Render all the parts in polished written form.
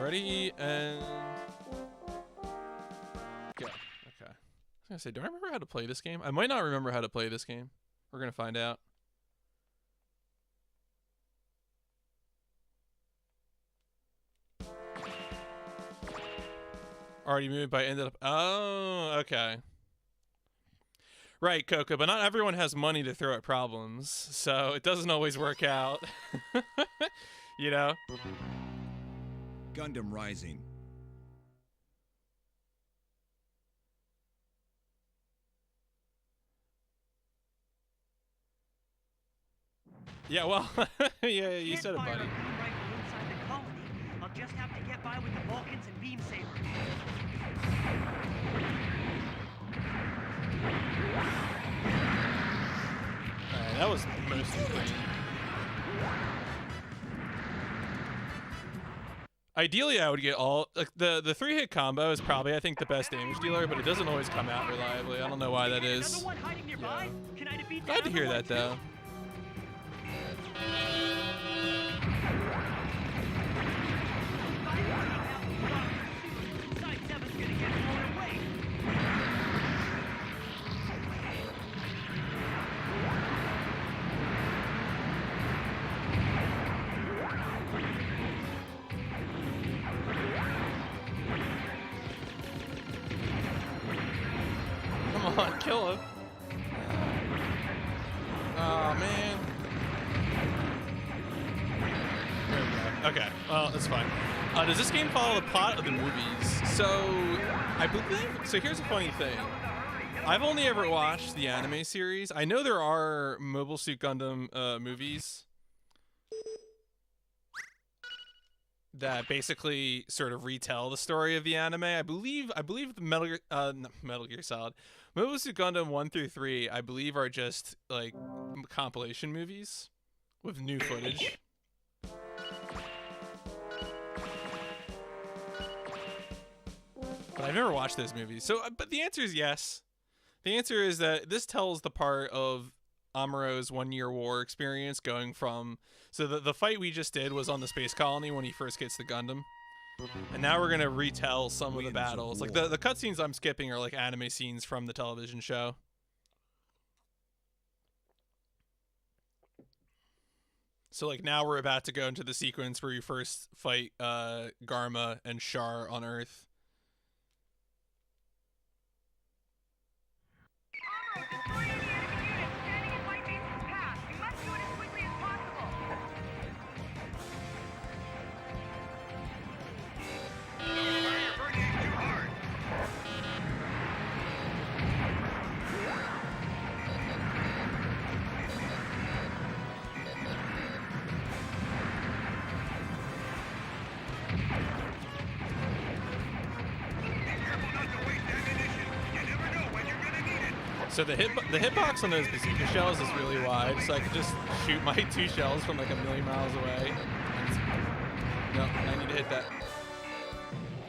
Ready and go. Okay. I was gonna say, do I remember how to play this game? I might not remember how to play this game. We're gonna find out. Already moved, but I ended up. Oh, okay. Right, Coco, but not everyone has money to throw at problems, so it doesn't always work out. You know? Gundam Rising. Yeah, well, yeah, you said it, buddy. I'll just have to get by with the Vulcans and beam sabers. Alright, that was mostly clean. Ideally, I would get all like the 3-hit combo is probably I think the best damage dealer, but it doesn't always come out reliably. I don't know why that is. Yeah. Glad to hear that though. Come on, kill him. Oh, man. There we go. Okay, well, that's fine. Does this game follow the plot of the movies? So, I believe... So here's a funny thing. I've only ever watched the anime series. I know there are Mobile Suit Gundam movies that basically sort of retell the story of the anime. I believe the Metal Gear Solid, Mobile Suit Gundam 1 through 3, I believe are just like compilation movies with new footage. But I've never watched those movies. So, but the answer is yes. The answer is that this tells the part of Amuro's 1-year war experience going from... So the fight we just did was on the space colony when he first gets the Gundam. And now we're going to retell some of the battles. Like the cutscenes I'm skipping are like anime scenes from the television show. So like now we're about to go into the sequence where you first fight Garma and Char on Earth. So the hitbox on those bazooka shells is really wide, so I could just shoot my 2 shells from like a million miles away. No, I need to hit that.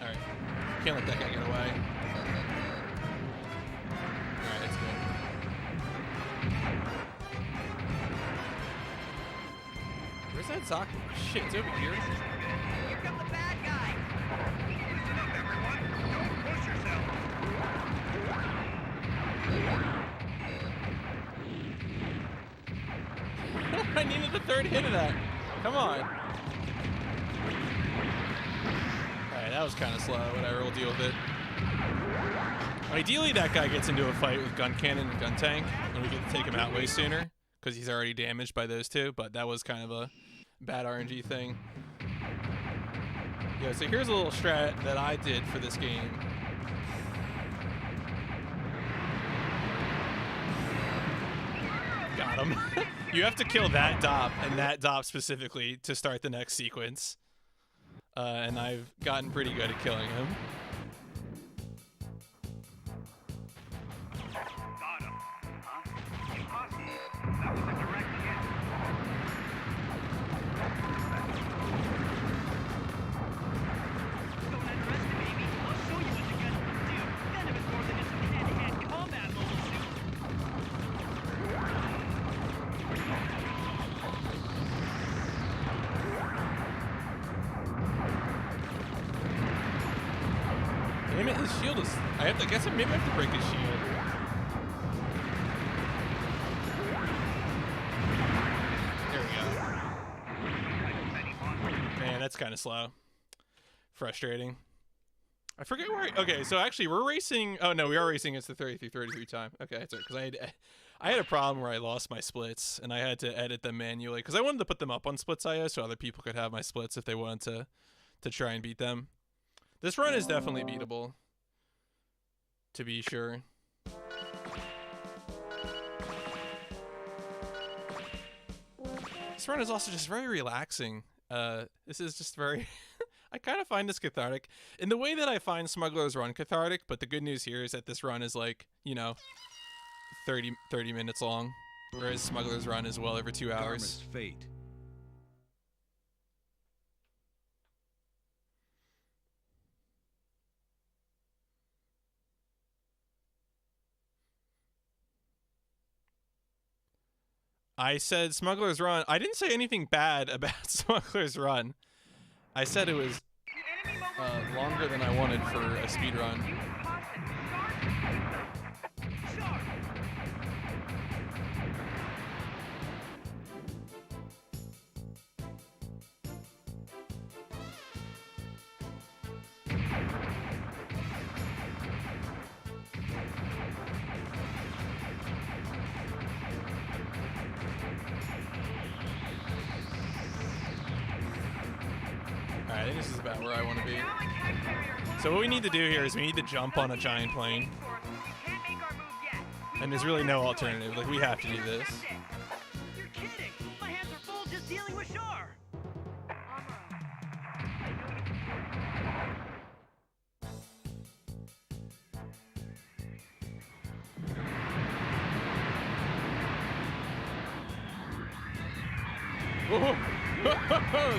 All right, can't let that guy get away. All right, that's good. Where's that Zaku? Shit, it's over here. Here comes the bad guy. Listen up, everyone. Don't push yourself. I needed the 3rd hit of that. Come on. Alright, that was kind of slow. Whatever, we'll deal with it. Ideally, that guy gets into a fight with gun cannon and gun tank, and we get to take him out way sooner, because he's already damaged by those two, but that was kind of a bad RNG thing. Yeah, so here's a little strat that I did for this game. Got him. You have to kill that Dop, and that Dop specifically, to start the next sequence. And I've gotten pretty good at killing him. Got him. Huh? Impossible. That was a direct hit. Don't underestimate me. I'll show you what the gun can do. Venom is more than just a hand-to-hand combat mobile suit. shield is... I guess maybe I have to break his shield. There we go. Man, that's kind of slow. Frustrating. I forget where... Okay, so actually we're racing... Oh, no, we are racing against the 33 time. Okay, that's right, because I had a problem where I lost my splits, and I had to edit them manually, because I wanted to put them up on Splits.io so other people could have my splits if they wanted to try and beat them. This run is definitely beatable, to be sure. This run is also just very relaxing. This is just very... I kind of find this cathartic in the way that I find Smuggler's Run cathartic, but the good news here is that this run is like, you know, 30 minutes long, whereas Smuggler's Run is well over 2 hours. Fate. I said Smuggler's Run. I didn't say anything bad about Smuggler's Run. I said it was longer than I wanted for a speed run. I think this is about where I want to be. So what we need to do here is we need to jump on a giant plane. And there's really no alternative. Like, we have to do this. You're kidding! My hands are full just dealing with Char! Whoa.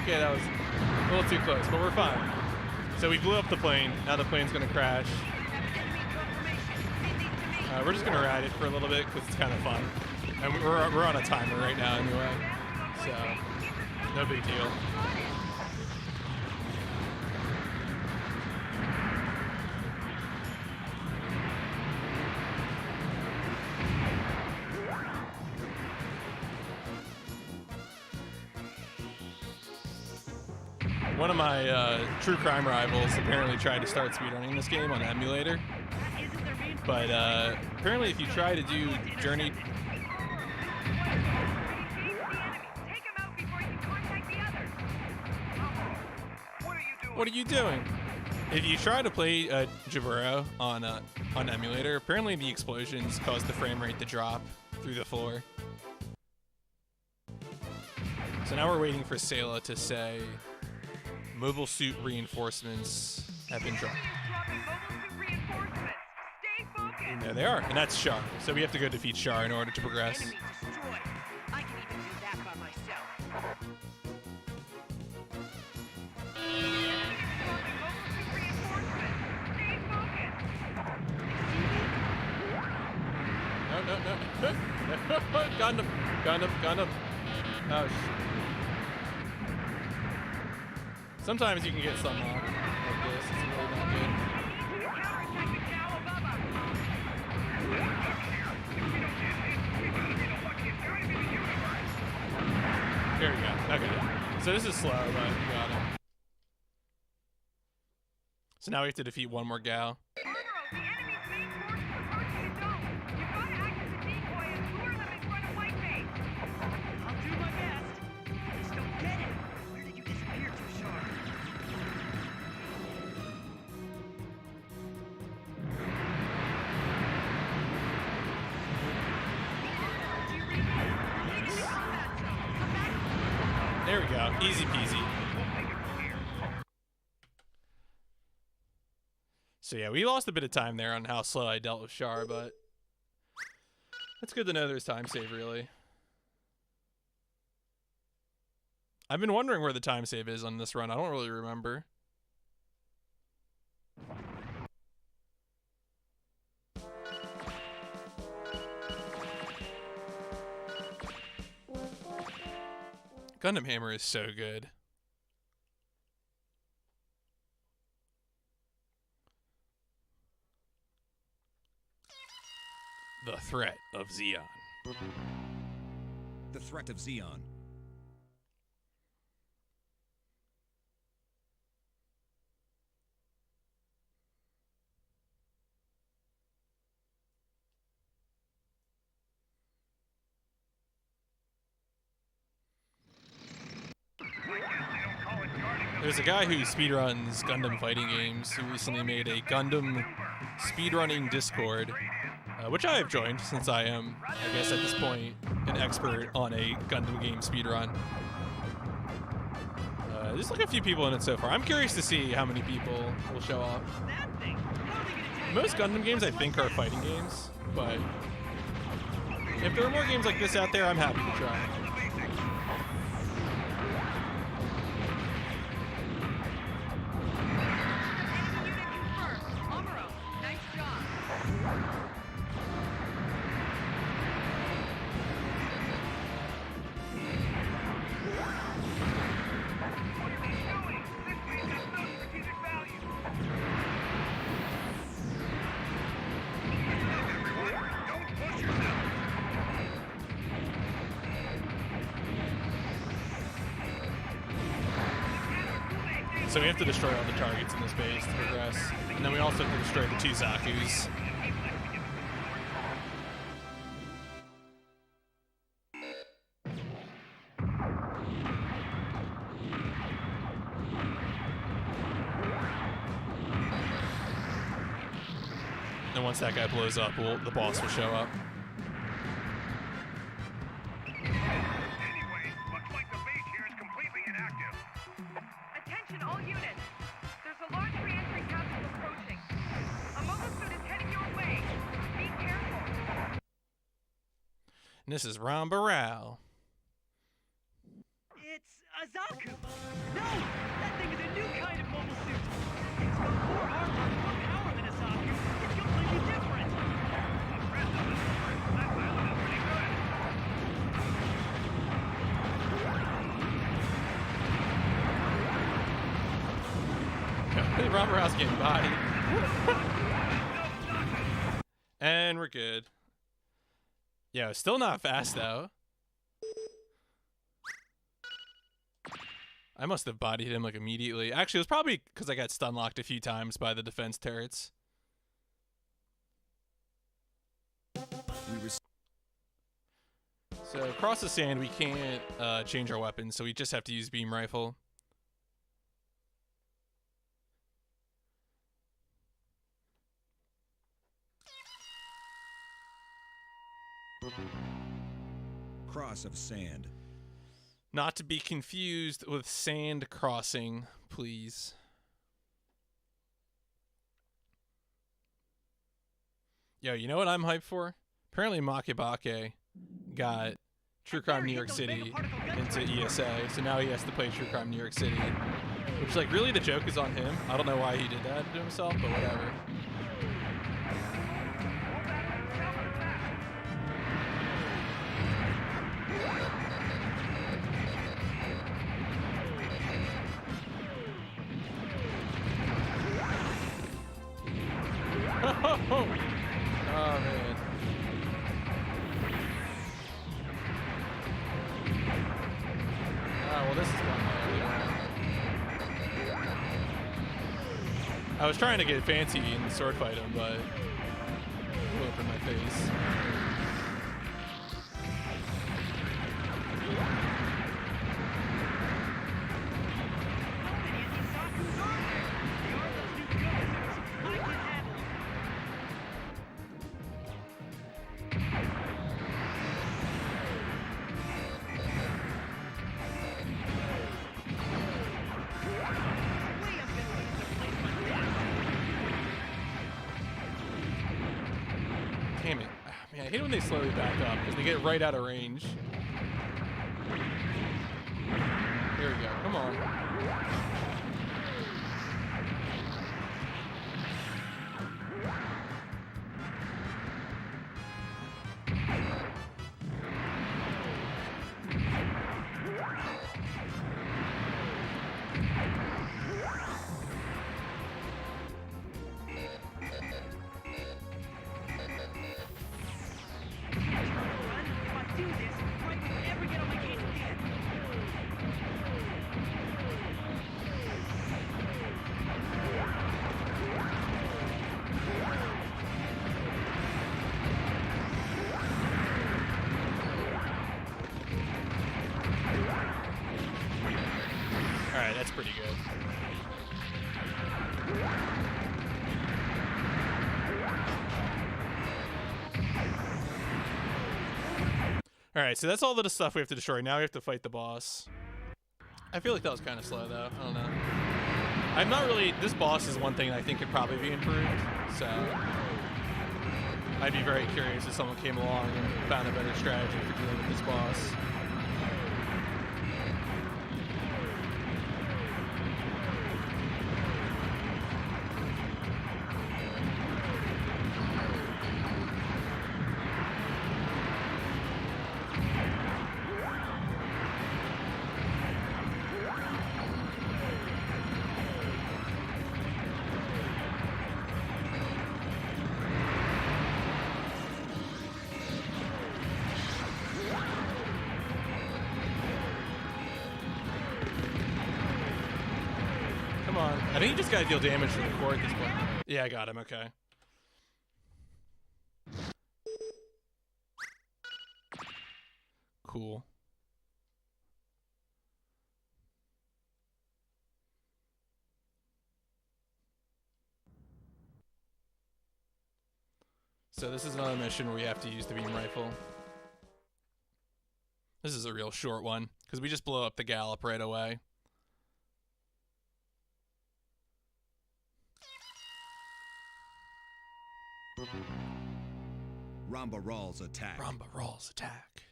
Okay, that was a little too close, but we're fine. So we blew up the plane. Now the plane's going to crash. We're just going to ride it for a little bit because it's kind of fun. And we're on a timer right now anyway. So, no big deal. One of my true crime rivals apparently tried to start speedrunning this game on the emulator. But apparently if you try to do Journey... What are you doing? If you try to play Jaburo on emulator, apparently the explosions cause the frame rate to drop through the floor. So now we're waiting for Sayla to say... Mobile suit reinforcements have been dropped. And there they are, and that's Char. So we have to go defeat Char in order to progress. I can even do that by myself. No. Gundam. Oh, sometimes you can get some like this. It's really not good. There we go. Okay. So this is slow, but we got it. So now we have to defeat one more gal. There we go. Easy peasy. So yeah, we lost a bit of time there on how slow I dealt with Char, but it's good to know there's time save, really. I've been wondering where the time save is on this run. I don't really remember. Gundam Hammer is so good. The threat of Xeon. The threat of Xeon. There's a guy who speedruns Gundam fighting games who recently made a Gundam speedrunning Discord, which I have joined since I am, I guess at this point, an expert on a Gundam game speedrun. There's like a few people in it so far. I'm curious to see how many people will show up. That thing. How are they gonna take Most Gundam games I think are fighting games, but if there are more games like this out there, I'm happy to try. So we have to destroy all the targets in this base to progress. And then we also have to destroy the 2 Zakus. And once that guy blows up, the boss will show up. Anyway, looks like the base here is completely inactive. Attention all units. There's a large re-entry capsule approaching. A mobile suit is heading your way. Be careful. And this is Rambarao. It's a Zaku! No! That thing is a new kind of mobile suit! It's got more armor and more power than a Zaku! It's completely different! Impressive, Mr. That pilot is pretty good. Rambarao's getting bodied. And we're good. Yeah, still not fast though. I must have bodied him like immediately. Actually, it was probably because I got stun locked a few times by the defense turrets. So across the sand, we can't change our weapons, so we just have to use beam rifle. Cross of sand. Not to be confused with sand crossing, please. Yo, you know what I'm hyped for? Apparently Makibake got True Crime New York City into ESA, so now he has to play True Crime New York City. Which, like, really the joke is on him. I don't know why he did that to himself, but whatever. Oh man. Oh well, this is one. I was trying to get fancy and sword fight him, but blew up in my face. Damn it. Man, I hate when they slowly back up because they get right out of range. Here we go. Come on. pretty good. Alright, so that's all the stuff we have to destroy. Now we have to fight the boss. I feel like that was kind of slow, though. I don't know. I'm not really... This boss is one thing I think could probably be improved, so... I'd be very curious if someone came along and found a better strategy for dealing with this boss. I think you just gotta deal damage to the core at this point. Yeah, I got him, okay. Cool. So this is another mission where we have to use the beam rifle. This is a real short one, because we just blow up the gallop right away. Ramba Rawl's attack. Ramba Rawl's attack.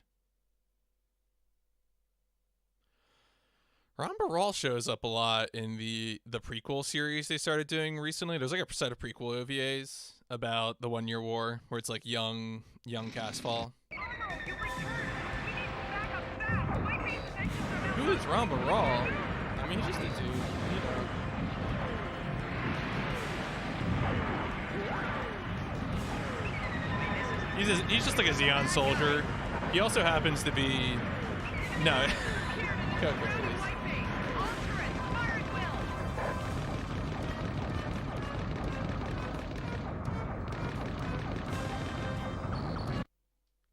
Ramba Rawl shows up a lot in the prequel series they started doing recently. There's like a set of prequel OVAs about the 1 Year War where it's like young Casfall. Who is Ramba Rawl? I mean, he's just a dude, you know. He's just like a Xeon soldier. He also happens to be... No. Go, please.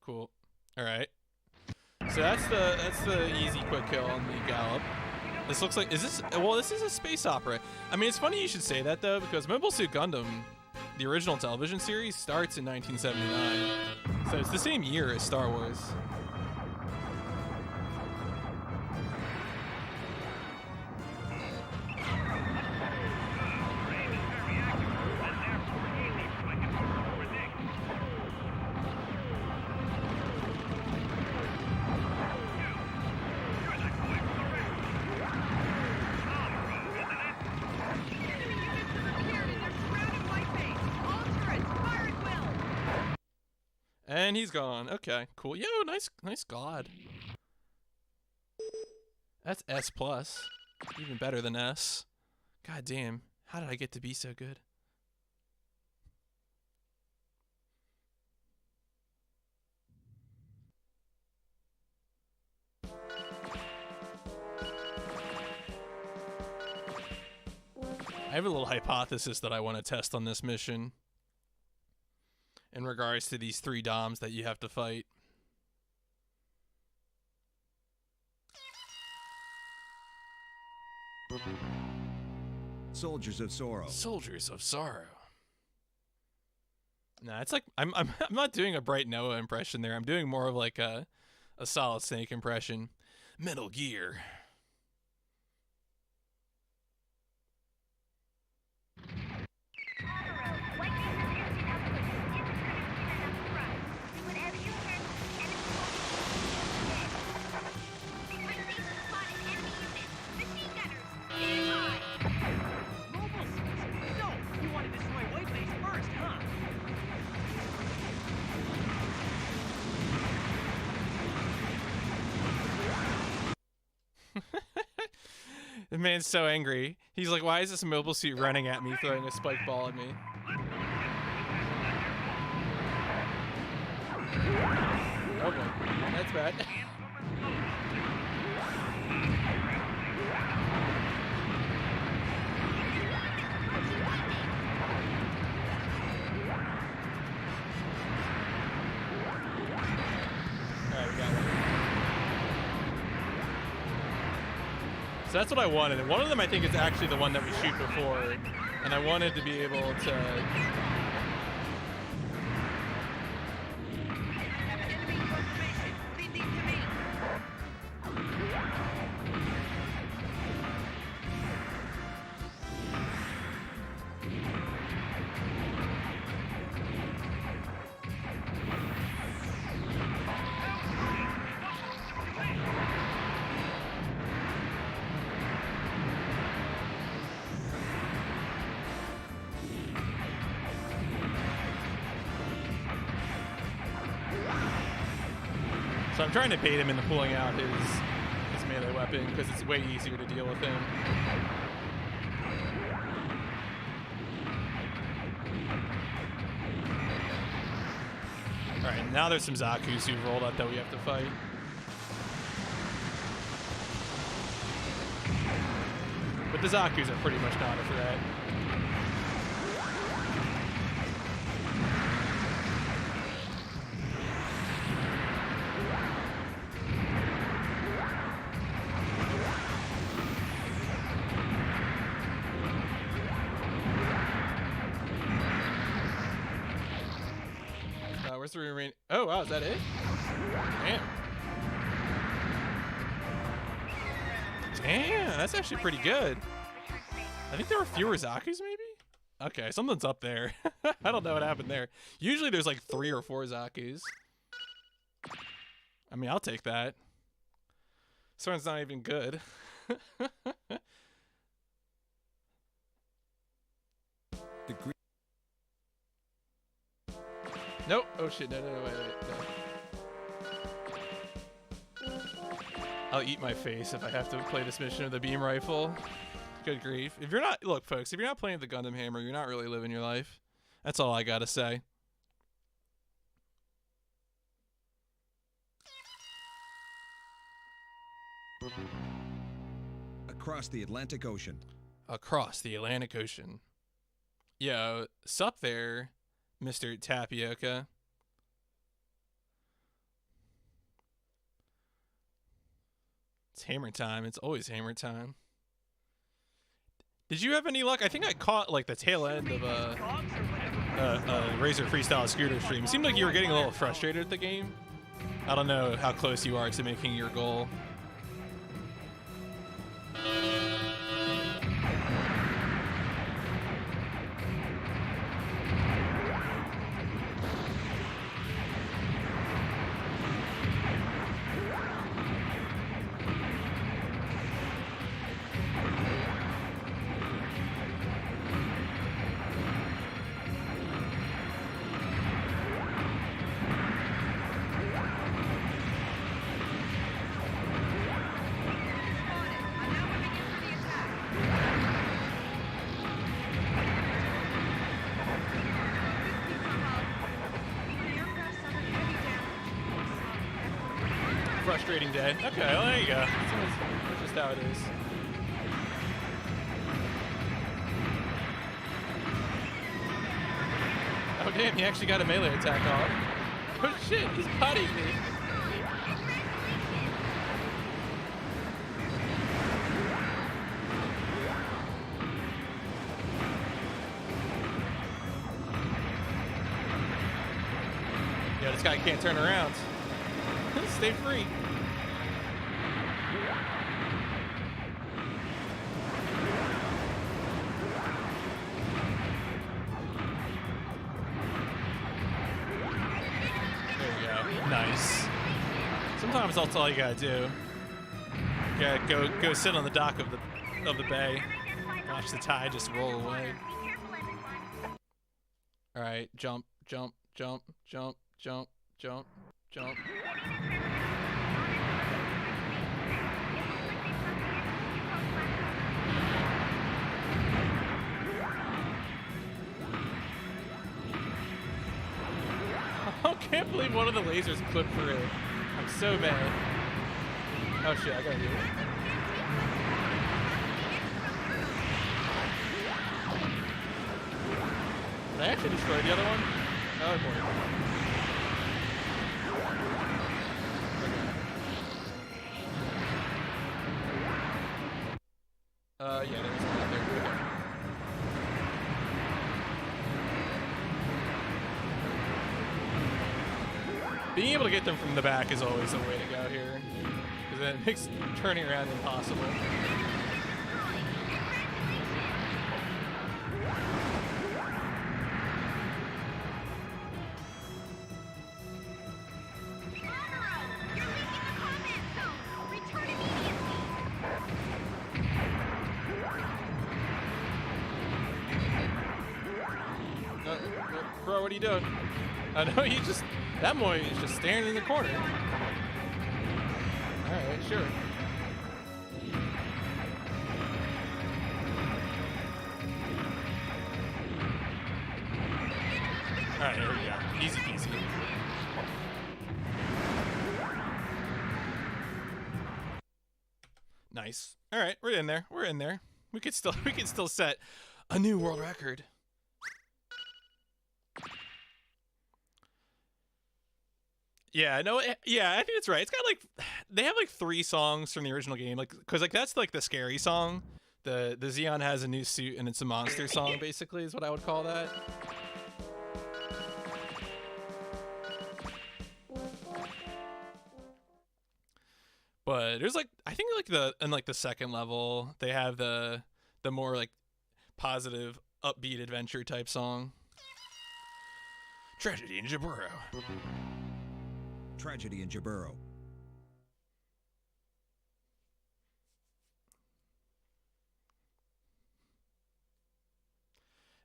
Cool. Alright. So that's the easy quick kill on the gallop. This looks like... Is this... Well, this is a space opera. I mean, it's funny you should say that, though, because Mobile Suit Gundam... The original television series starts in 1979, so it's the same year as Star Wars. And he's gone. Okay, cool. Yo, nice god. That's S+. Even better than S. God damn. How did I get to be so good? I have a little hypothesis that I want to test on this mission. In regards to these 3 DOMs that you have to fight. Soldiers of Sorrow. Soldiers of Sorrow. Nah, it's like I'm not doing a Bright Noah impression there. I'm doing more of like a Solid Snake impression. Metal Gear. The man's so angry. He's like, why is this mobile suit running at me, throwing a spike ball at me? Okay, that's bad. Alright, we got one. So that's what I wanted. And one of them I think is actually the one that we shoot before. And I wanted to be able to... Enemy confirmation. Lead these to me. So I'm trying to bait him into pulling out his melee weapon because it's way easier to deal with him. Alright, now there's some Zaku's who've rolled out that we have to fight. But the Zaku's are pretty much not a threat. Where's the remaining? Oh wow, is that it? Damn. Damn, that's actually pretty good. I think there were fewer Zaku's maybe? Okay, something's up there. I don't know what happened there. Usually there's like 3 or 4 Zaku's. I mean, I'll take that. This one's not even good. Nope. Oh shit, no, wait. No. I'll eat my face if I have to play this mission with the beam rifle. Good grief. If you're not, look folks, if you're not playing the Gundam Hammer, you're not really living your life. That's all I gotta say. Across the Atlantic Ocean. Across the Atlantic Ocean. Yo, sup there, Mr. Tapioca. It's hammer time. It's always hammer time. Did you have any luck? I think I caught like the tail end of a Razor Freestyle Scooter stream. It seemed like you were getting a little frustrated at the game. I don't know how close you are to making your goal. Frustrating day. Okay, well, there you go. That's just how it is. Oh damn, he actually got a melee attack off. Oh shit, he's putting me. Yeah, this guy can't turn around. Stay free. There we go. Nice. Sometimes that's all you gotta do. You gotta go sit on the dock of the bay. Watch the tide just roll away. All right, jump, jump, jump, jump, jump, jump, jump. I can't believe one of the lasers clipped through. I'm so mad. Oh shit, I gotta do it. Did I actually destroy the other one? Oh boy. Being able to get them from the back is always the way to go here, because then it makes turning around impossible. Bro, what are you doing? I know he just, that boy is just standing in the corner. Alright, sure. Alright, there we go. Easy peasy. Nice. Alright, we're in there. We're in there. We could still set a new world record. Yeah, no, yeah, I think that's right. It's got like, they have like 3 songs from the original game, like, cause like that's like the scary song. The Xeon has a new suit and it's a monster song, basically, is what I would call that. But there's like, I think like in like the second level, they have the more like positive, upbeat adventure type song. Tragedy in Jaburo. Tragedy in Jaburo.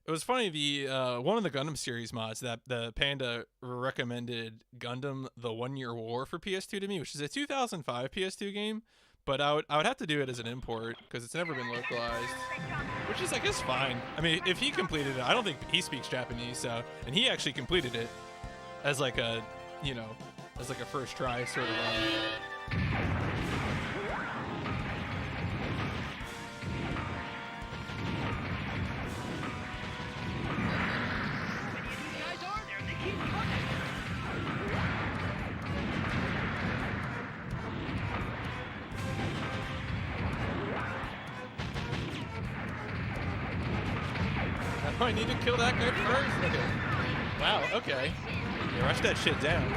It was funny, the one of the Gundam series mods that the Panda recommended Gundam The 1 Year War for PS2 to me, which is a 2005 PS2 game, but I would have to do it as an import because it's never been localized, which is, I guess, fine. I mean, if he completed it, I don't think he speaks Japanese, so, and he actually completed it as like a, you know, as like a first try sort of I need to kill that guy first? Okay. Wow, okay. Yeah, rush that shit down.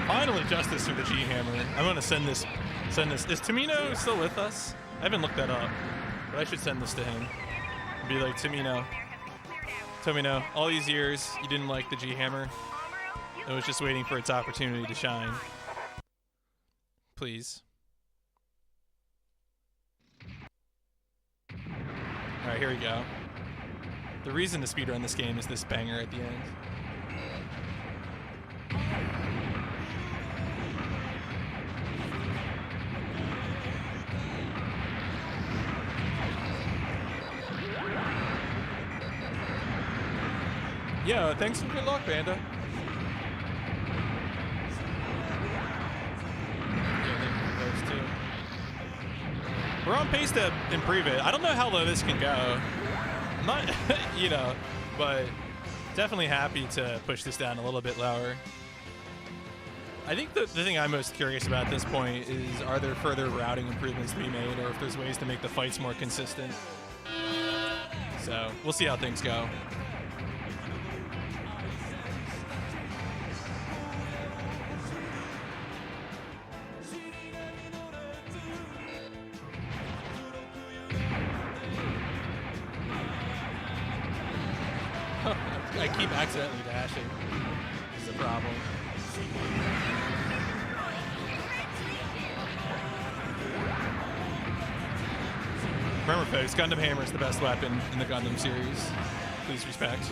Finally, justice through the G-Hammer. I'm gonna send this. Is Tamino still with us? I haven't looked that up, but I should send this to him. And be like, Tamino, all these years you didn't like the G-Hammer. It was just waiting for its opportunity to shine. Please. All right, here we go. The reason to speedrun this game is this banger at the end. Yeah, thanks and good luck, Panda. Yeah, those two. We're on pace to improve it. I don't know how low this can go. I'm not, you know, but definitely happy to push this down a little bit lower. I think the thing I'm most curious about at this point is, are there further routing improvements to be made, or if there's ways to make the fights more consistent. So we'll see how things go. I keep accidentally dashing. This is a problem. Remember, folks, Gundam Hammer is the best weapon in the Gundam series. Please respect.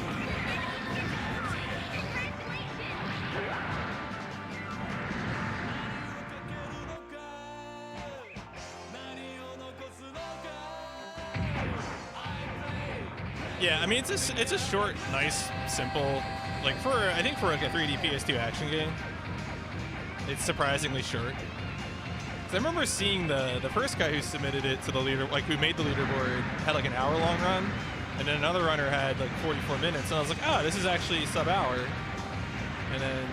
Yeah, I mean, it's a short, nice, simple, like I think for like a 3D PS2 action game, it's surprisingly short. 'Cause I remember seeing the first guy who submitted it to the leader, like who made the leaderboard, had like an hour-long run, and then another runner had like 44 minutes, and I was like, oh, this is actually sub-hour. And then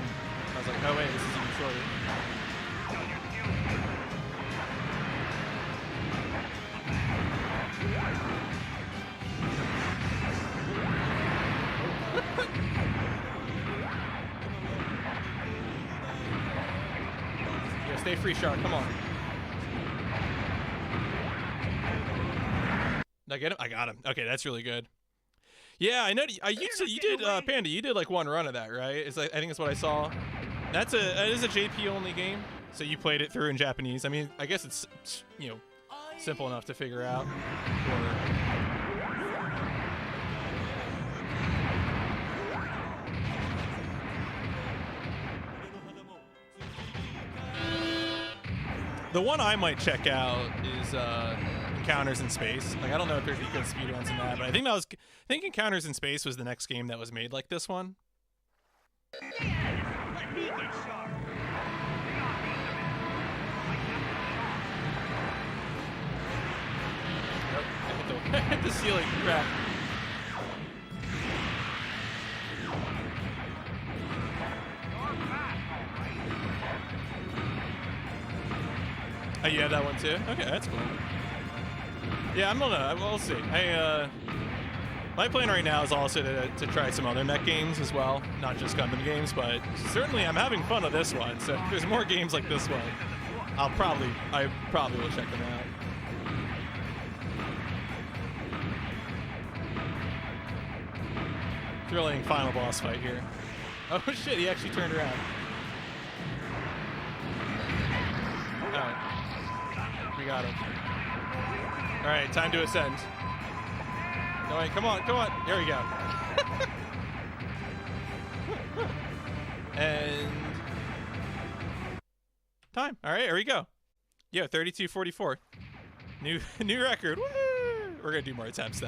I was like, oh wait, this is even shorter. Yeah, stay free, Shark. Come on. Did I get him? I got him. Okay, that's really good. Yeah, I know. You did Panda. You did like one run of that, right? It's like, I think that's what I saw. That is a JP only game, so you played it through in Japanese. I mean, I guess it's simple enough to figure out. The one I might check out is Encounters in Space. Like, I don't know if there's good speedruns in that, but I think Encounters in Space was the next game that was made like this one. Let me get sharp. Nope, I hit the ceiling. Crap. Oh, you have that one too? Okay, that's cool. Yeah, I don't know. We'll see. My plan right now is also to try some other mech games as well, not just Gundam games, but certainly I'm having fun with this one. So if there's more games like this one, I probably will check them out. Thrilling final boss fight here. Oh shit, he actually turned around. Alright. We got him. Alright, time to ascend. No, wait, come on. There we go. And time. Alright, here we go. Yo, 32:44. New record. Woo! We're gonna do more attempts now.